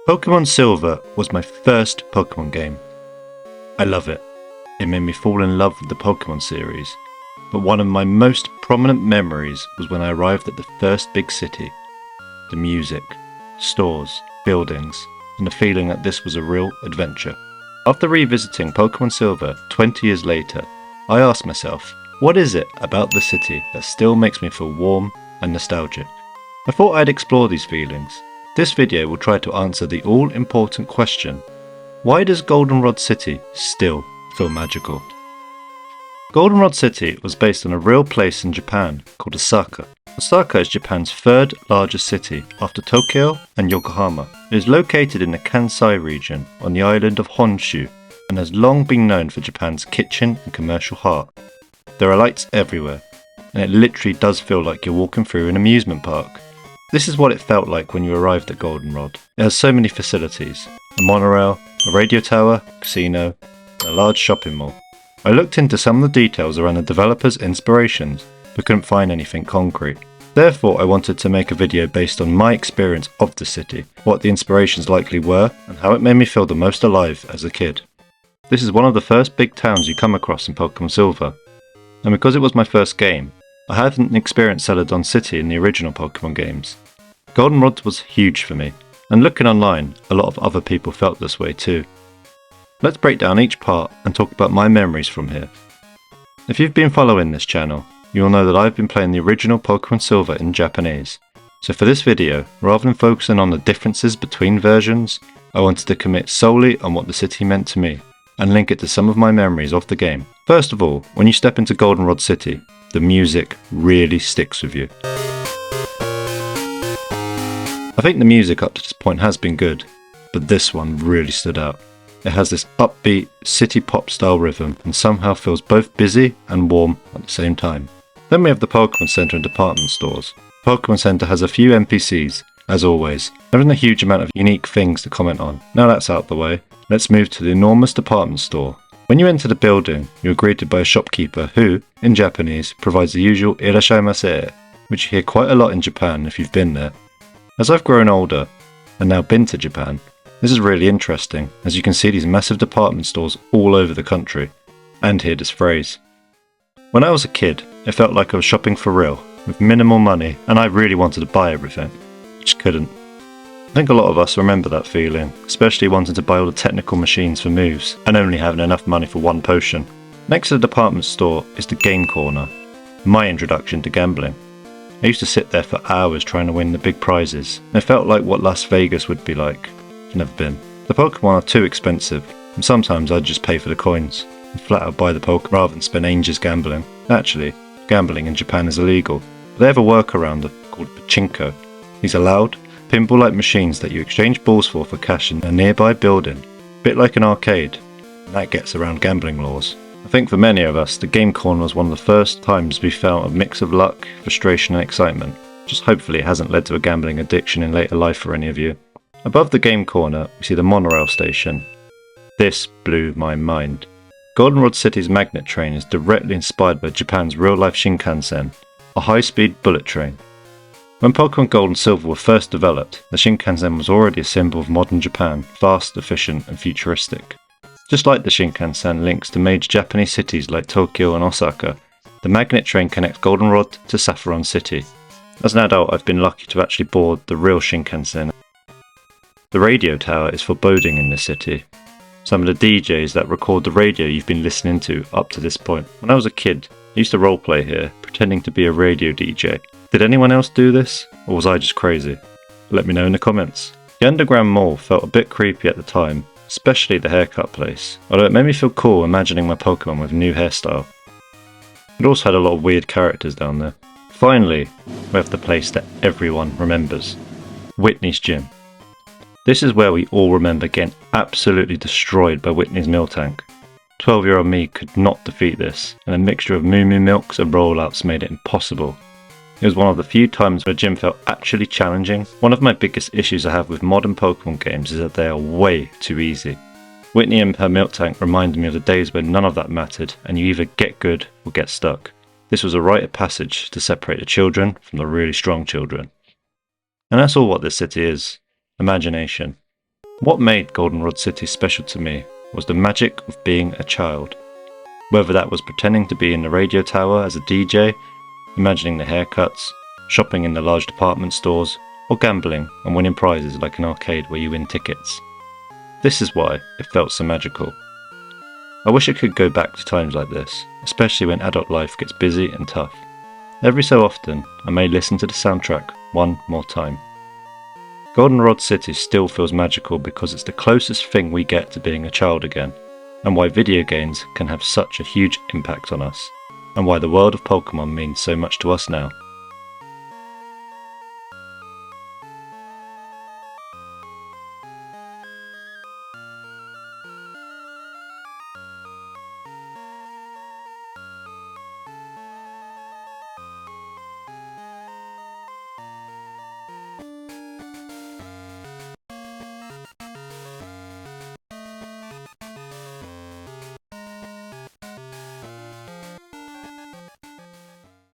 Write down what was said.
Pokémon Silver was my first Pokémon game. I love it. It made me fall in love with the Pokémon series, but one of my most prominent memories was when I arrived at the first big city. The music, stores, buildings, and the feeling that this was a real adventure. After revisiting Pokémon Silver 20 years later, I asked myself, what is it about the city that still makes me feel warm and nostalgic? I thought I'd explore these feelings. This video will try to answer the all-important question, why does Goldenrod City still feel magical? Goldenrod City was based on a real place in Japan called Osaka. Osaka is Japan's third largest city after Tokyo and Yokohama. It is located in the Kansai region on the island of Honshu and has long been known for Japan's kitchen and commercial heart. There are lights everywhere, and it literally does feel like you're walking through an amusement park. This is what it felt like when you arrived at Goldenrod. It has so many facilities, a monorail, a radio tower, casino, and a large shopping mall. I looked into some of the details around the developers' inspirations, but couldn't find anything concrete. Therefore, I wanted to make a video based on my experience of the city, what the inspirations likely were, and how it made me feel the most alive as a kid. This is one of the first big towns you come across in Pokémon Silver, and because it was my first game, I hadn't experienced Celadon City in the original Pokémon games. Goldenrod was huge for me, and looking online, a lot of other people felt this way too. Let's break down each part and talk about my memories from here. If you've been following this channel, you will know that I've been playing the original Pokémon Silver in Japanese. So for this video, rather than focusing on the differences between versions, I wanted to commit solely on what the city meant to me, and link it to some of my memories of the game. First of all, when you step into Goldenrod City, the music really sticks with you. I think the music up to this point has been good, but this one really stood out. It has this upbeat, city pop style rhythm and somehow feels both busy and warm at the same time. Then we have the Pokémon Center and department stores. Pokémon Center has a few NPCs, as always. There isn't a huge amount of unique things to comment on. Now that's out the way, let's move to the enormous department store. When you enter the building, you're greeted by a shopkeeper who, in Japanese, provides the usual "irashaimase," which you hear quite a lot in Japan if you've been there. As I've grown older, and now been to Japan, this is really interesting, as you can see these massive department stores all over the country, and hear this phrase. When I was a kid, it felt like I was shopping for real, with minimal money, and I really wanted to buy everything. Just couldn't. I think a lot of us remember that feeling, especially wanting to buy all the technical machines for moves, and only having enough money for one potion. Next to the department store is the game corner, my introduction to gambling. I used to sit there for hours trying to win the big prizes, and it felt like what Las Vegas would be like. I've never been. The Pokemon are too expensive, and sometimes I'd just pay for the coins, and flat out buy the Pokemon rather than spend ages gambling. Actually, gambling in Japan is illegal, but they have a workaround called pachinko. These are loud, pinball-like machines that you exchange balls for cash in a nearby building, a bit like an arcade, and that gets around gambling laws. I think for many of us, the game corner was one of the first times we felt a mix of luck, frustration and excitement. Just hopefully it hasn't led to a gambling addiction in later life for any of you. Above the game corner, we see the monorail station. This blew my mind. Goldenrod City's magnet train is directly inspired by Japan's real-life Shinkansen, a high-speed bullet train. When Pokémon Gold and Silver were first developed, the Shinkansen was already a symbol of modern Japan, fast, efficient and futuristic. Just like the Shinkansen links to major Japanese cities like Tokyo and Osaka, the magnet train connects Goldenrod to Saffron City. As an adult, I've been lucky to actually board the real Shinkansen. The radio tower is foreboding in this city. Some of the DJs that record the radio you've been listening to up to this point. When I was a kid, I used to roleplay here, pretending to be a radio DJ. Did anyone else do this, or was I just crazy? Let me know in the comments. The underground mall felt a bit creepy at the time, especially the haircut place, although it made me feel cool imagining my Pokemon with a new hairstyle. It also had a lot of weird characters down there. Finally, we have the place that everyone remembers, Whitney's gym. This is where we all remember getting absolutely destroyed by Whitney's milk tank. 12-year-old me could not defeat this, and a mixture of Moo Moo Milks and rollouts made it impossible. It was one of the few times where the gym felt actually challenging. One of my biggest issues I have with modern Pokemon games is that they are way too easy. Whitney and her milk tank reminded me of the days when none of that mattered, and you either get good or get stuck. This was a rite of passage to separate the children from the really strong children. And that's all what this city is. Imagination. What made Goldenrod City special to me was the magic of being a child. Whether that was pretending to be in the radio tower as a DJ, imagining the haircuts, shopping in the large department stores, or gambling and winning prizes like an arcade where you win tickets. This is why it felt so magical. I wish it could go back to times like this, especially when adult life gets busy and tough. Every so often, I may listen to the soundtrack one more time. Goldenrod City still feels magical because it's the closest thing we get to being a child again, and why video games can have such a huge impact on us, and why the world of Pokémon means so much to us now.